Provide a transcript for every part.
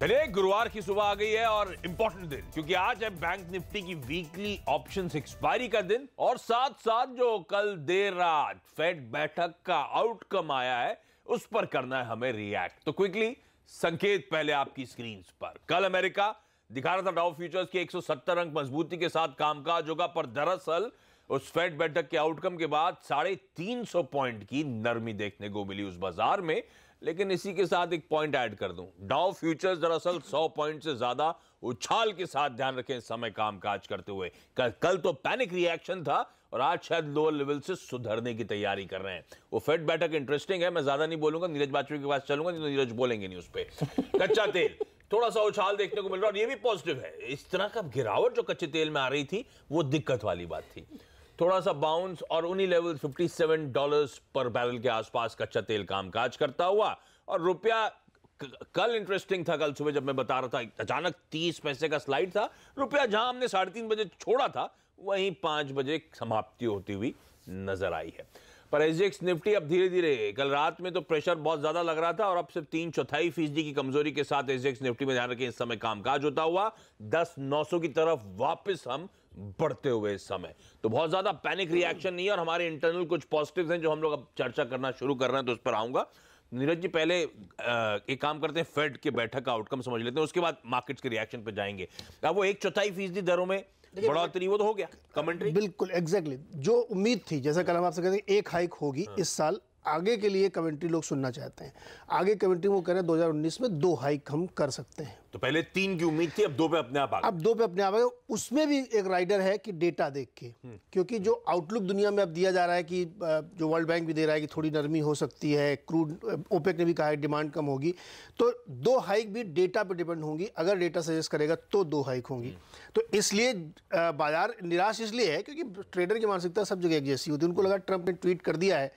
चलिए, गुरुवार की सुबह आ गई है और इंपॉर्टेंट दिन, क्योंकि आज है बैंक निफ्टी की वीकली ऑप्शंस एक्सपायरी का दिन और साथ साथ जो कल देर रात फेड बैठक का आउटकम आया है उस पर करना है हमें रिएक्ट। तो क्विकली संकेत पहले आपकी स्क्रीन पर। कल अमेरिका दिखा रहा था डाउ फ्यूचर्स के 170 अंक मजबूती के साथ कामकाज होगा, पर दरअसल उस फेड बैठक के आउटकम के बाद 350 पॉइंट की नरमी देखने को मिली उस बाजार में। लेकिन इसी के साथ एक पॉइंट ऐड कर दूं, डाउ फ्यूचर्स दरअसल 100 पॉइंट से ज्यादा उछाल के साथ, ध्यान रखें, इस समय कामकाज करते हुए। कल तो पैनिक रिएक्शन था और आज शायद लोअर लेवल से सुधरने की तैयारी कर रहे हैं। वो फेड बैठक इंटरेस्टिंग है, मैं ज्यादा नहीं बोलूंगा, नीरज बाजपेयी के पास चलूंगा, तो नीरज बोलेंगे नहीं उस पर। कच्चा तेल थोड़ा सा उछाल देखने को मिल रहा है और ये भी पॉजिटिव है। इस तरह का गिरावट जो कच्चे तेल में आ रही थी वो दिक्कत वाली बात थी। थोड़ा सा बाउंस और उन्हीं लेवल $57 पर बैरल के आसपास कच्चा तेल कामकाज करता हुआ। और रुपया कल इंटरेस्टिंग था, कल सुबह जब मैं बता रहा था अचानक 30 पैसे का स्लाइड था। रुपया जहां हमने 3:30 बजे छोड़ा था वहीं 5 बजे समाप्ति होती हुई नजर आई है। पर एसजीएक्स निफ्टी अब धीरे धीरे, कल रात में तो प्रेशर बहुत ज्यादा लग रहा था और अब सिर्फ 3/4% की कमजोरी के साथ एसजीएक्स निफ्टी में, ध्यान रखें, इस समय कामकाज होता हुआ 10,900 की तरफ वापस हम बढ़ते हुए इस समय। तो बहुत ज्यादा पैनिक रिएक्शन नहीं है और हमारे इंटरनल कुछ पॉजिटिव्स हैं जो हम लोग अब चर्चा करना शुरू कर रहे हैं, तो उस पर आऊंगा। नीरज जी, पहले एक काम करते हैं, फेड के बैठक का आउटकम समझ लेते हैं, उसके बाद मार्केट्स के रिएक्शन पे जाएंगे। अब वो 1/4% दरों में बढ़ोतरी, वो तो हो गया कमेंट्री, बिल्कुल एग्जैक्टली जो उम्मीद थी। जैसा कल हम आपसे कहते हैं एक हाइक होगी इस साल, आगे के लिए कमेंट्री लोग सुनना चाहते हैं। आगे कमेंट्री वो कह रहे हैं 2019 में 2 हाइक हम कर सकते हैं। तो पहले 3 की उम्मीद थी, अब 2 पे अपने आप आ गए। अब 2 पे अपने आप आ गए। उसमें भी एक राइडर है कि डेटा देख के, क्योंकि जो आउटलुक दुनिया में अब दिया जा रहा है कि जो वर्ल्ड बैंक भी दे रहा है कि थोड़ी नरमी हो सकती है, क्रूड ओपेक ने भी कहा है डिमांड कम होगी, तो 2 हाइक भी डेटा पे डिपेंड होंगी। अगर डेटा सजेस्ट करेगा तो 2 हाइक होंगी। तो इसलिए बाजार निराश इसलिए है क्योंकि ट्रेडर की मानसिकता सब जगह एक जैसी होती है। उनको लगा ट्रंप ने ट्वीट कर दिया है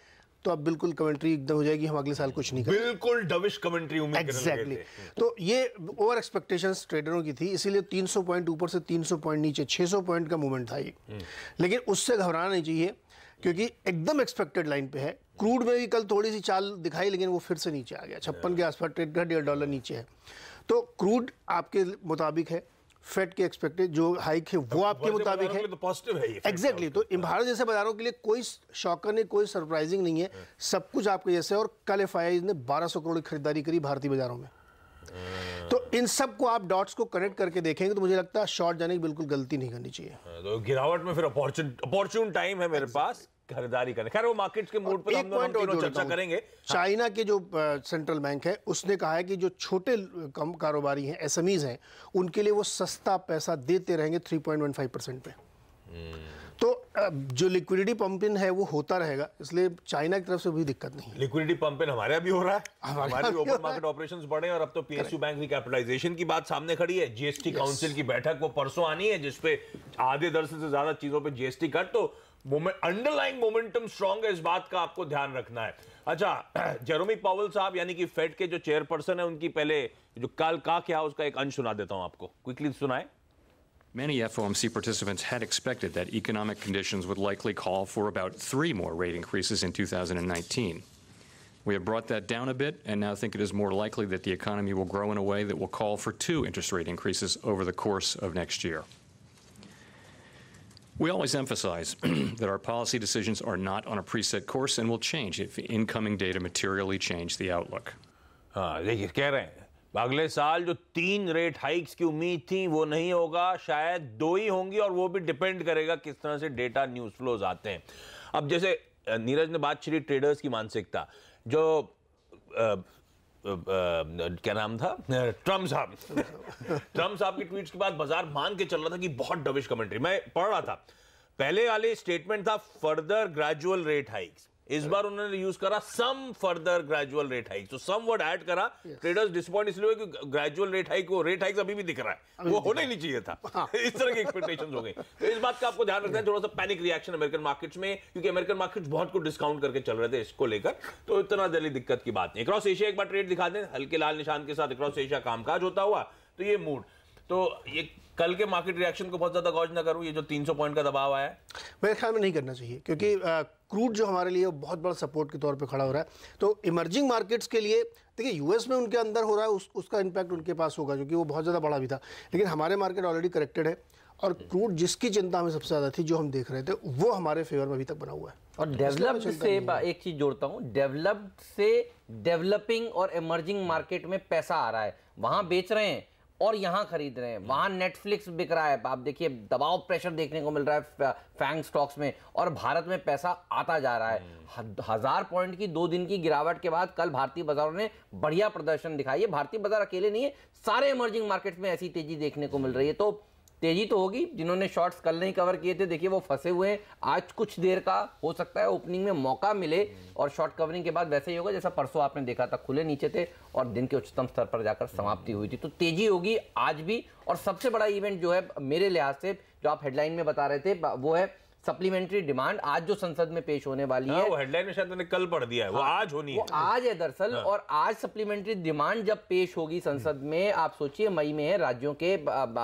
तो अब बिल्कुल कमेंट्री एकदम हो जाएगी, हम अगले साल कुछ नहीं करेंगे, बिल्कुल डविश कमेंट्री उम्मीद एग्जैक्टली। तो ये ओवर एक्सपेक्टेशंस ट्रेडरों की थी, इसीलिए 300 पॉइंट ऊपर से 300 पॉइंट नीचे, 600 पॉइंट का मूवमेंट था ये। लेकिन उससे घबराना नहीं चाहिए क्योंकि एकदम एक्सपेक्टेड लाइन पे है। क्रूड में भी कल थोड़ी सी चाल दिखाई, लेकिन वो फिर से नीचे आ गया, 56 के आसपास ट्रेड का $1.5 नीचे है। तो क्रूड आपके मुताबिक है, फेड के एक्सपेक्टेड जो हाइक है वो आपके मुताबिक है, तो पॉजिटिव है ये एग्जैक्टली। तो भारत जैसे बाजारों के लिए कोई शॉकर नहीं, कोई सरप्राइजिंग नहीं है, सब कुछ आपके जैसे। और कल एफआईआई ने 1200 करोड़ की खरीदारी करी भारतीय बाजारों में। तो इन सब को आप डॉट्स को कनेक्ट करके देखेंगे तो मुझे लगता है शॉर्ट जाने की बिल्कुल गलती नहीं करनी चाहिए। तो गिरावट में फिर अपॉर्चुन टाइम है मेरे पास खरीदारी करने। खैर वो मार्केट्स के मूड पर हम दोनों चर्चा करेंगे। चाइना के जो सेंट्रल बैंक है उसने कहा है कि जो छोटे कम कारोबारी हैं, एसएमईज हैं, उनके लिए वो सस्ता पैसा देते रहेंगे 3.15% पे। तो जो लिक्विडिटी पंपिंग है वो होता रहेगा, इसलिए चाइना की तरफ से भी दिक्कत नहीं है। लिक्विडिटी पंपिंग हमारे यहाँ भी हो रहा है, हमारे भी ओपन मार्केट ऑपरेशंस बढ़े और अब तो पीएसयू बैंक रिकैपिटलाइजेशन की बात सामने खड़ी है। जीएसटी काउंसिल की बैठक वो परसों आनी है जिसपे आधे दर्जन से ज्यादा चीजों पे जीएसटी कट। तो अंडरलाइंग मोमेंटम स्ट्रांग है, इस बात का आपको ध्यान रखना है। अच्छा, जेरोमी पावेल साहब यानी कि फेड के जो चेयरपर्सन है, उनकी पहले जो कल का क्या उसका एक अंश सुना देता हूं आपको, क्विकली सुनाए। Many FOMC participants had expected that economic conditions would likely call for about 3 more rate increases in 2019. We have brought that down a bit and now think it is more likely that the economy will grow in a way that will call for 2 interest rate increases over the course of next year. We always emphasize that our policy decisions are not on a preset course and will change if incoming data materially change the outlook. हाँ, देखिए कह रहे हैं अगले साल जो 3 rate hikes की उम्मीद थी वो नहीं होगा, शायद 2 ही होंगी और वो भी डिपेंड करेगा किस तरह से डेटा न्यूज फ्लोज आते हैं। अब जैसे नीरज ने बात छेड़ी ट्रेडर्स की मानसिकता, जो क्या नाम था, ट्रम्प साहब की ट्वीट्स के बाद बाजार मान के चल रहा था कि बहुत डविश कमेंट्री। मैं पढ़ रहा था, पहले वाले स्टेटमेंट था फर्दर ग्रेजुअल रेट हाइक्स, इस बार उन्होंने यूज करा सम फर्दर ग्रेजुअल रेट हाइक। तो सम वर्ड ऐड करा। ट्रेडर्स डिसअपॉइंट इसलिए कि ग्रेजुअल रेट हाइक, वो रेट हाइक अभी भी दिख रहा है, वो होना ही नहीं चाहिए था। इस तरह की एक्सपेक्टेशंस हो गई। तो इस बात का आपको ध्यान रखना है। थोड़ा सा पैनिक रिएक्शन अमेरिकन मार्केट्स में, क्योंकि अमेरिकन मार्केट्स बहुत कुछ डिस्काउंट करके चल रहे थे इसको लेकर, तो इतना जल्दी दिक्कत की बात नहीं। अक्रॉस एशिया एक बार ट्रेड दिखा दें, हल्के लाल निशान के साथ अक्रॉस एशिया कामकाज होता हुआ, तो ये मूड तो ये कल के मार्केट रिएक्शन को बहुत ज्यादा गौज ना करूं, ये जो 300 पॉइंट का दबाव आया है मेरे ख्याल में नहीं करना चाहिए, क्योंकि क्रूड जो हमारे लिए बहुत बड़ा सपोर्ट के तौर पे खड़ा हो रहा है। तो इमर्जिंग मार्केट्स के लिए देखिए यूएस में उनके अंदर हो रहा है, उसका इम्पैक्ट उनके पास होगा क्योंकि वो बहुत ज़्यादा बड़ा भी था, लेकिन हमारे मार्केट ऑलरेडी करेक्टेड है और क्रूड जिसकी चिंता हमें सबसे ज़्यादा थी जो हम देख रहे थे वो हमारे फेवर में अभी तक बना हुआ है। और डेवलप्ड से एक चीज जोड़ता हूँ, डेवलप्ड से डेवलपिंग और इमर्जिंग मार्केट में पैसा आ रहा है, वहां बेच रहे हैं और यहाँ खरीद रहे हैं। वहां नेटफ्लिक्स बिक रहा है, आप देखिए दबाव प्रेशर देखने को मिल रहा है फैंग स्टॉक्स में, और भारत में पैसा आता जा रहा है। 1000 पॉइंट की 2 दिन की गिरावट के बाद कल भारतीय बाजारों ने बढ़िया प्रदर्शन दिखाई है। भारतीय बाजार अकेले नहीं है, सारे इमर्जिंग मार्केट्स में ऐसी तेजी देखने को मिल रही है। तो तेजी तो होगी, जिन्होंने शॉर्ट्स कल नहीं कवर किए थे देखिए वो फंसे हुए हैं। आज कुछ देर का हो सकता है ओपनिंग में मौका मिले और शॉर्ट कवरिंग के बाद वैसे ही होगा जैसा परसों आपने देखा था, खुले नीचे थे और दिन के उच्चतम स्तर पर जाकर समाप्ति हुई थी। तो तेजी होगी आज भी। और सबसे बड़ा इवेंट जो है मेरे लिहाज से, जो आप हेडलाइन में बता रहे थे, वो है सप्लीमेंट्री डिमांड आज जो संसद में पेश होने वाली है। वो हेडलाइन में शायद मैंने कल पढ़ दिया है, वो आज होनी है, वो आज है दरअसल। और आज सप्लीमेंट्री डिमांड जब पेश होगी संसद में, आप सोचिए मई में है राज्यों के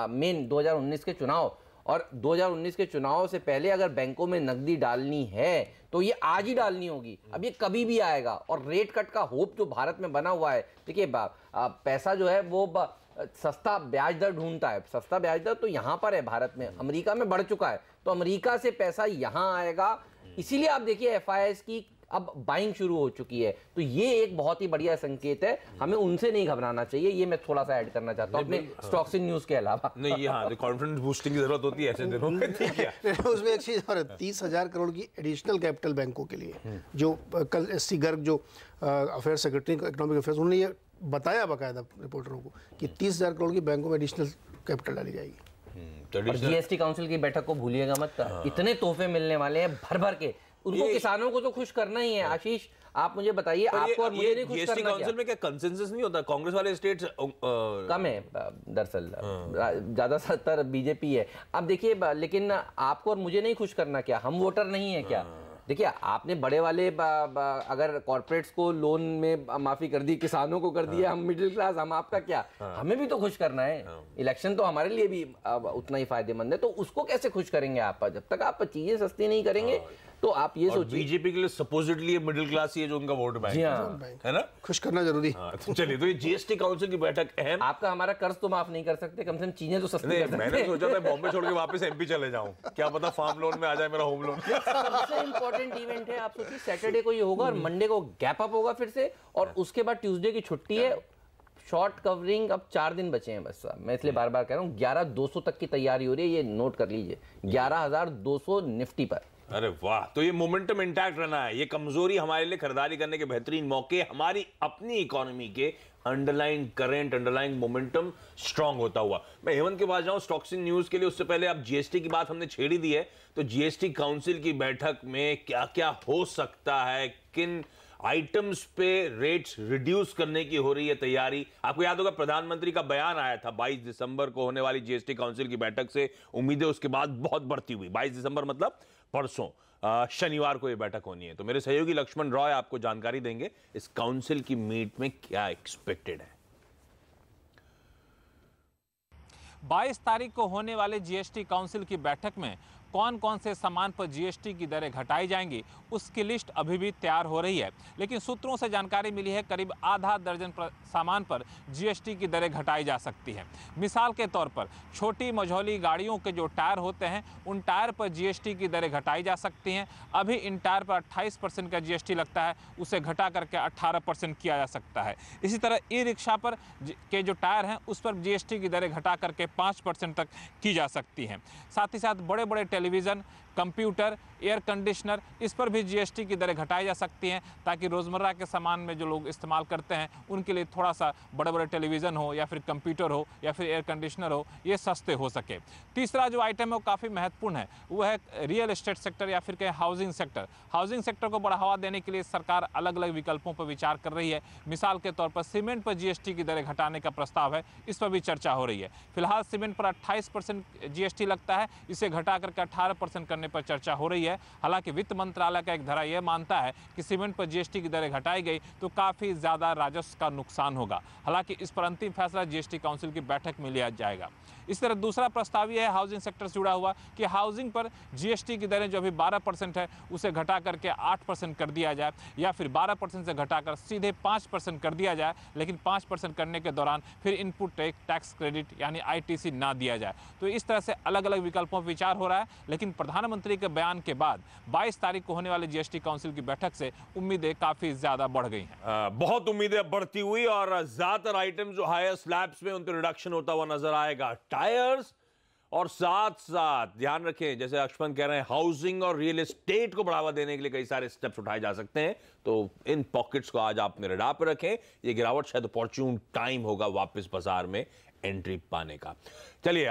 मेन 2019 के चुनाव, और 2019 के चुनाव से पहले अगर बैंकों में नकदी डालनी है तो ये आज ही डालनी होगी, अब ये कभी भी आएगा। और रेट कट का होप जो भारत में बना हुआ है, देखिए पैसा जो है वो सस्ता ब्याज दर ढूंढता है, सस्ता ब्याज दर तो यहाँ पर है भारत में, अमेरिका में बढ़ चुका है, तो अमेरिका से पैसा यहाँ आएगा। इसीलिए आप देखिए FIIs की अब बाइंग शुरू हो चुकी है। तो ये एक बहुत ही बढ़िया संकेत है, हमें उनसे नहीं घबराना चाहिए। ये मैं थोड़ा सा ऐड करना चाहता हूँ अपने स्टॉक्स इन न्यूज के अलावा। नहीं, ये हाँ कॉन्फिडेंस बूस्टिंग की जरूरत होती है ऐसे दिनों में, ठीक है। उसमें एक चीज और 30,000 करोड़ की एडिशनल कैपिटल बैंकों के लिए, जो कल SC गर्ग जो अफेयर सेक्रेटरी इकोनॉमिक अफेयर्स, उन्होंने ये बताया बाकायदा रिपोर्टरों को कि 30,000 करोड़ की बैंकों में एडिशनल कैपिटल डाली जाएगी। और GST काउंसिल की बैठक को भूलिएगा मत, इतने तोहफे मिलने वाले हैं भर भर के, उनको किसानों को तो खुश करना ही है। आशीष आप मुझे बताइए, आपको और मुझे नहीं खुश करना क्या? काउंसिल में क्या कंसेंसस नहीं होता? कांग्रेस वाले स्टेट्स कम है दरअसल, ज्यादातर बीजेपी है। अब देखिए, लेकिन आपको और मुझे नहीं खुश करना क्या? हम वोटर नहीं है क्या? देखिए, आपने बड़े वाले अगर कॉर्पोरेट्स को लोन में माफी कर दी, किसानों को कर दिया, हम मिडिल क्लास, हम आपका क्या? हमें भी तो खुश करना है। इलेक्शन तो हमारे लिए भी उतना ही फायदेमंद है, तो उसको कैसे खुश करेंगे आप? जब तक आप चीजें सस्ती नहीं करेंगे तो आप ये सोचिए। बीजेपी के लिए सपोजिटली मिडिल क्लास ही है जो उनका वोट बैंक है ना, खुश करना जरूरी। तो चलिए, तो ये GST काउंसिल की बैठक अहम। आपका हमारा कर्ज तो माफ नहीं कर सकते, कम से कम चीजें तो सस्ती कर सकते। मैंने सोचा था बॉम्बे छोड़ के वापस MP चले जाऊं, क्या पता फार्म लोन में आ जाए मेरा होम लोन। सबसे इंपॉर्टेंट इवेंट है, आप सोचिए सैटरडे को ये होगा और मंडे को गैप अप होगा फिर से, और उसके बाद ट्यूसडे की छुट्टी है। शॉर्ट कवरिंग अब 4 दिन बचे हैं बस, मैं इसलिए बार बार कह रहा हूँ। 11,200 तक की तैयारी हो रही है, ये नोट कर लीजिए, 11,200 निफ्टी पर। अरे वाह, तो ये मोमेंटम इंटैक्ट रहना है। ये कमजोरी हमारे लिए खरीदारी करने के बेहतरीन मौके, हमारी अपनी इकोनॉमी के underline current, underline momentum strong होता हुआ। मैं हेमंत के पास जाऊं स्टॉक्स इन न्यूज के लिए, उससे पहले अब GST की बात हमने छेड़ी दी है, तो GST काउंसिल की बैठक में क्या क्या हो सकता है, किन आइटम्स पे रेट्स रिड्यूस करने की हो रही है तैयारी। आपको याद होगा प्रधानमंत्री का बयान आया था 22 दिसंबर को होने वाली GST काउंसिल की बैठक से उम्मीदें उसके बाद बहुत बढ़ती हुई। 22 दिसंबर मतलब परसों, शनिवार को यह बैठक होनी है। तो मेरे सहयोगी लक्ष्मण रॉय आपको जानकारी देंगे इस काउंसिल की मीट में क्या एक्सपेक्टेड है। 22 तारीख को होने वाले GST काउंसिल की बैठक में कौन कौन से सामान पर GST की दरें घटाई जाएंगी, उसकी लिस्ट अभी भी तैयार हो रही है। लेकिन सूत्रों से जानकारी मिली है करीब आधा दर्जन सामान पर GST की दरें घटाई जा सकती है। मिसाल के तौर पर छोटी मझौली गाड़ियों के जो टायर होते हैं, उन टायर पर GST की दरें घटाई जा सकती हैं। अभी इन टायर पर 28% का GST लगता है, उसे घटा करके 18% किया जा सकता है। इसी तरह ई-रिक्शा पर के जो टायर हैं उस पर GST की दरें घटा करके 5% तक की जा सकती हैं। साथ ही साथ बड़े बड़े टेलीविज़न, कंप्यूटर, एयर कंडीशनर, इस पर भी GST की दरें घटाई जा सकती हैं, ताकि रोज़मर्रा के सामान में जो लोग इस्तेमाल करते हैं उनके लिए थोड़ा सा बड़े बड़े टेलीविज़न हो या फिर कंप्यूटर हो या फिर एयर कंडीशनर हो, ये सस्ते हो सके। तीसरा जो आइटम है वो काफ़ी महत्वपूर्ण है, वो है रियल एस्टेट सेक्टर या फिर कहें हाउसिंग सेक्टर। हाउसिंग सेक्टर को बढ़ावा देने के लिए सरकार अलग अलग विकल्पों पर विचार कर रही है। मिसाल के तौर पर सीमेंट पर GST की दरें घटाने का प्रस्ताव है, इस पर भी चर्चा हो रही है। फिलहाल सीमेंट पर 28% GST लगता है, इसे घटा करके 18% करने पर चर्चा हो रही है। हालांकि वित्त मंत्रालय का एक धारा यह मानता है कि सीमेंट पर जीएसटी की दरें घटाई गई तो काफ़ी ज़्यादा राजस्व का नुकसान होगा। हालांकि इस पर अंतिम फैसला जीएसटी काउंसिल की बैठक में लिया जाएगा। इस तरह दूसरा प्रस्ताव यह है हाउसिंग सेक्टर से जुड़ा हुआ कि हाउसिंग पर जीएसटी की दरें जो अभी 12% है उसे घटा करके 8% कर दिया जाए, या फिर 12% से घटाकर सीधे 5% कर दिया जाए, लेकिन 5% करने के दौरान फिर इनपुट टैक्स क्रेडिट यानी आईटीसी ना दिया जाए। तो इस तरह से अलग अलग विकल्पों पर विचार हो रहा है। लेकिन प्रधानमंत्री के बयान के बाद 22 तारीख को होने वाली जीएसटी काउंसिल की बैठक से उम्मीदें काफी ज्यादा बढ़ गई हैं। बहुत उम्मीदें बढ़ती हुई और ज्यादातर आइटम जो हायर स्लैब्स में उन पर रिडक्शन होता हुआ नजर आएगा। टायर्स और साथ साथ ध्यान रखें, जैसे अक्षपन कह रहे हैं, हाउसिंग और रियल एस्टेट को बढ़ावा देने के लिए कई सारे स्टेप्स उठाए जा सकते हैं। तो इन पॉकेट्स को आज आप अपने रडार पर रखें। ये गिरावट शायद अपॉर्चुन टाइम होगा वापस बाजार में एंट्री पाने का। चलिए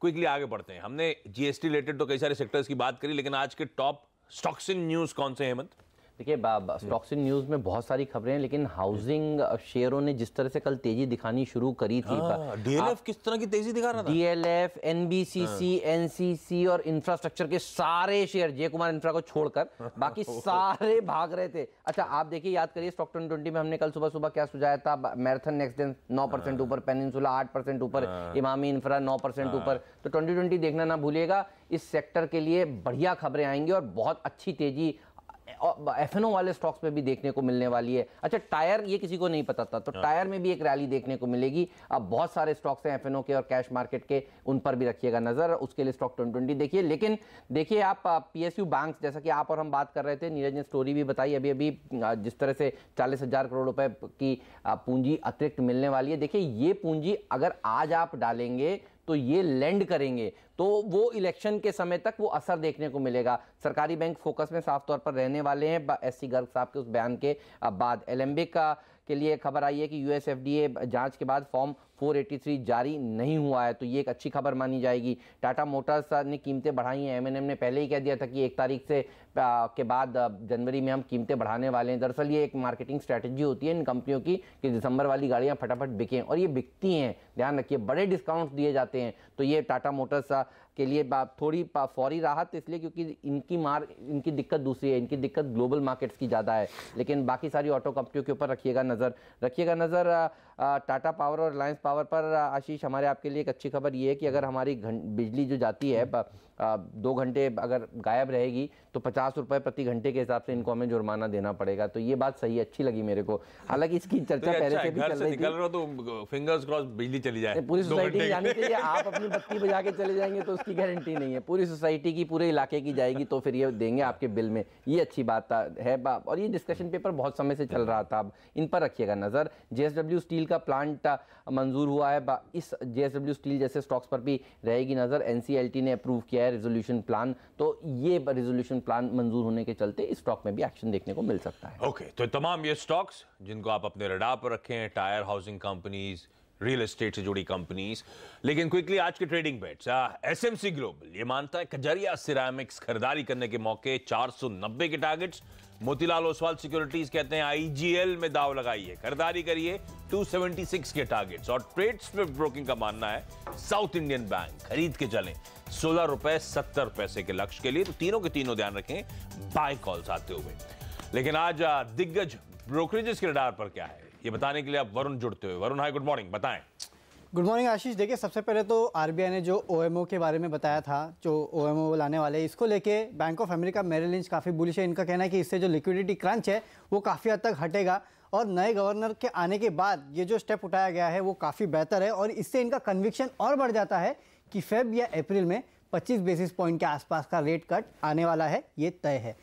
क्विकली आगे बढ़ते हैं। हमने जीएसटी रिलेटेड तो कई सारे सेक्टर्स की बात करी, लेकिन आज के टॉप स्टॉक्स इन न्यूज कौन से हैं हेमंत? देखिए स्टॉक्स इन न्यूज में बहुत सारी खबरें हैं, लेकिन हाउसिंग शेयरों ने जिस तरह से कल तेजी दिखानी शुरू करी थी, डीएलएफ किस तरह की तेजी दिखा रहा था? डीएलएफ, एनबीसीसी, एनसीसी और इंफ्रास्ट्रक्चर के सारे शेयर, जय कुमार इंफ्रा को छोड़कर बाकी सारे भाग रहे थे। अच्छा आप देखिए, याद करिए स्टॉक 2020 में हमने कल सुबह सुबह क्या सुझाया था? मैराथन नेक्सटजेन 9% ऊपर, पेनिनसुला 8% ऊपर, इमामी इंफ्रा 9% ऊपर। तो 2020 देखना ना भूलिएगा। इस सेक्टर के लिए बढ़िया खबरें आएंगी और बहुत अच्छी तेजी एफएनओ वाले स्टॉक्स पे भी देखने को मिलने वाली है। अच्छा टायर, ये किसी को नहीं पता था, तो टायर में भी एक रैली देखने को मिलेगी। अब बहुत सारे स्टॉक्स हैं एफएनओ के और कैश मार्केट के, उन पर भी रखिएगा नजर। उसके लिए स्टॉक 2020 देखिए। लेकिन देखिए आप पीएसयू बैंक, जैसा कि आप और हम बात कर रहे थे, नीरज ने स्टोरी भी बताई अभी अभी, जिस तरह से 40,000 करोड़ रुपए की पूंजी अतिरिक्त मिलने वाली है। देखिए ये पूंजी अगर आज आप डालेंगे तो ये लेंड करेंगे तो वो इलेक्शन के समय तक वो असर देखने को मिलेगा। सरकारी बैंक फोकस में साफ तौर पर रहने वाले हैं एससी गर्ग साहब के उस बयान के बाद। एलेंबिक के लिए खबर आई है कि यूएसएफडीए जांच के बाद फॉर्म 483 जारी नहीं हुआ है, तो ये एक अच्छी खबर मानी जाएगी। टाटा मोटर्स ने कीमतें बढ़ाई हैं। एमएनएम ने पहले ही कह दिया था कि 1 तारीख से के बाद जनवरी में हम कीमतें बढ़ाने वाले हैं। दरअसल ये एक मार्केटिंग स्ट्रैटेजी होती है इन कंपनियों की कि दिसंबर वाली गाड़ियां फटाफट बिकें, और ये बिकती हैं। ध्यान रखिए, बड़े डिस्काउंट दिए जाते हैं। तो ये टाटा मोटर्स के लिए थोड़ी फौरी राहत, इसलिए क्योंकि इनकी दिक्कत दूसरी है, इनकी दिक्कत ग्लोबल मार्केट्स की ज़्यादा है। लेकिन बाकी सारी ऑटो कंपनियों के ऊपर रखिएगा नज़र। टाटा पावर और रिलायंस पावर पर आशीष, हमारे आपके लिए एक अच्छी खबर ये है कि अगर हमारी बिजली जो जाती है 2 घंटे अगर गायब रहेगी तो 50 रुपए प्रति घंटे के हिसाब से इनको हमें जुर्माना देना पड़ेगा। तो ये बात सही, अच्छी लगी मेरे को। हालांकि इसकी चर्चा पहले से भी चल रही थी। तो फिंगर्स क्रॉस बिजली चली जाए पूरी सोसाइटी जानी चाहिए। आप अपनी बत्ती बजा के चले जाएंगे तो उसकी गारंटी नहीं है। पूरी सोसाइटी की, पूरे इलाके की जाएगी तो फिर ये देंगे आपके बिल में। ये अच्छी बात है। और ये डिस्कशन पेपर बहुत समय से चल रहा था, अब इन पर रखिएगा नजर। जेएसडब्ल्यू स्टील का प्लांट मंजूर हुआ है। इस जेएसडब्ल्यू स्टील जैसे स्टॉक्स पर भी रहेगी नजर। एनसीएलटी ने अप्रूव किया है रेजोल्यूशन प्लान, तो ये रेजोल्यूशन प्लान मंजूर होने के चलते इस स्टॉक में भी एक्शन देखने को मिल सकता है। ओके, तो तमाम ये स्टॉक्स जिनको आप अपने रडार पर रखें, tyre, housing companies, real estate से जुड़ी कंपनीज। लेकिन क्विकली आज के ट्रेडिंग बेट्स। एसएमसी ग्लोबल ये मानता है कजरिया सिरेमिक्स खरीदारी करने के मौके 490 के टारगेट्स। मोतीलाल ओसवाल सिक्योरिटीज कहते हैं आईजीएल में दाव लगाइए, खरीदारी करिए 276 के टारगेट्स। और ट्रेड स्विफ्ट ब्रोकिंग का मानना है साउथ इंडियन बैंक खरीद के चलें 16 रुपए 70 पैसे के लक्ष्य के लिए। तो तीनों के तीनों ध्यान रखें बाय कॉल्स आते हुए। लेकिन आज दिग्गज ब्रोकरेजेस के रडार पर क्या है ये बताने के लिए आप वरुण जुड़ते हुए। वरुण हाई, गुड मॉर्निंग, बताएं। गुड मॉर्निंग आशीष। देखिए सबसे पहले तो आरबीआई ने जो ओएमओ के बारे में बताया था, जो ओएमओ लाने वाले, इसको लेके Bank of America Merrill Lynch काफ़ी बुलिश है। इनका कहना है कि इससे जो लिक्विडिटी क्रंच है वो काफ़ी हद तक हटेगा और नए गवर्नर के आने के बाद ये जो स्टेप उठाया गया है वो काफ़ी बेहतर है और इससे इनका कन्विक्शन और बढ़ जाता है कि फेब या अप्रैल में 25 बेसिस पॉइंट के आसपास का रेट कट आने वाला है, ये तय है।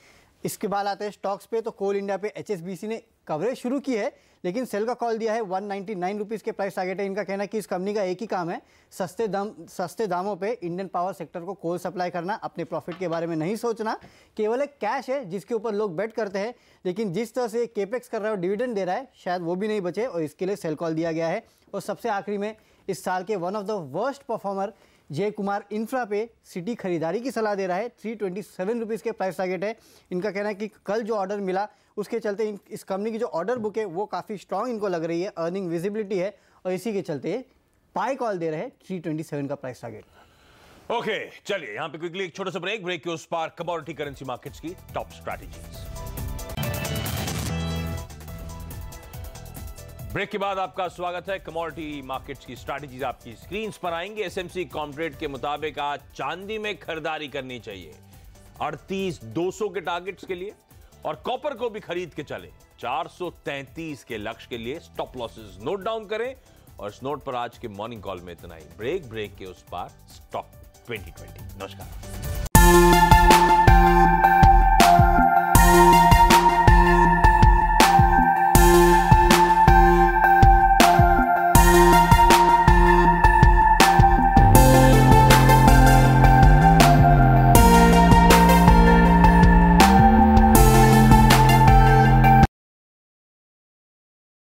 इसके बाद आते हैं स्टॉक्स पे। तो कोल इंडिया पे एचएसबीसी ने कवरेज शुरू की है, लेकिन सेल का कॉल दिया है। 199 रुपीज़ के प्राइस टारगेट है। इनका कहना है कि इस कंपनी का एक ही काम है, सस्ते दामों पे इंडियन पावर सेक्टर को कोल सप्लाई करना, अपने प्रॉफिट के बारे में नहीं सोचना। केवल एक कैश है जिसके ऊपर लोग बेट करते हैं, लेकिन जिस तरह से केपेक्स कर रहा है और डिविडेंड दे रहा है शायद वो भी नहीं बचे, और इसके लिए सेल कॉल दिया गया है। और सबसे आखिरी में इस साल के one of the worst performer जय कुमार इंफ्रा पे सिटी खरीदारी की सलाह दे रहा है। 327 रुपीज़ के प्राइस टारगेट है। इनका कहना है कि कल जो ऑर्डर मिला उसके चलते इस कंपनी की जो ऑर्डर बुक है वो काफ़ी स्ट्रांग इनको लग रही है, अर्निंग विजिबिलिटी है, और इसी के चलते बाय कॉल दे रहे हैं 327 का प्राइस टारगेट। ओके, चलिए यहां पे क्विकली एक छोटा सा ब्रेक के उस पार कमोडिटी करेंसी मार्केट्स की टॉप स्ट्रैटेजीज। ब्रेक के बाद आपका स्वागत है। कमोडिटी मार्केट्स की स्ट्रैटेजीज आपकी स्क्रीन पर आएंगे। एसएमसी कॉमट्रेड के मुताबिक आज चांदी में खरीदारी करनी चाहिए 38,200 के टारगेट्स के लिए, और कॉपर को भी खरीद के चले 433 के लक्ष्य के लिए। स्टॉप लॉसेस नोट डाउन करें, और इस नोट पर आज के मॉर्निंग कॉल में इतना ही। ब्रेक के उस पार स्टॉक 2020। नमस्कार।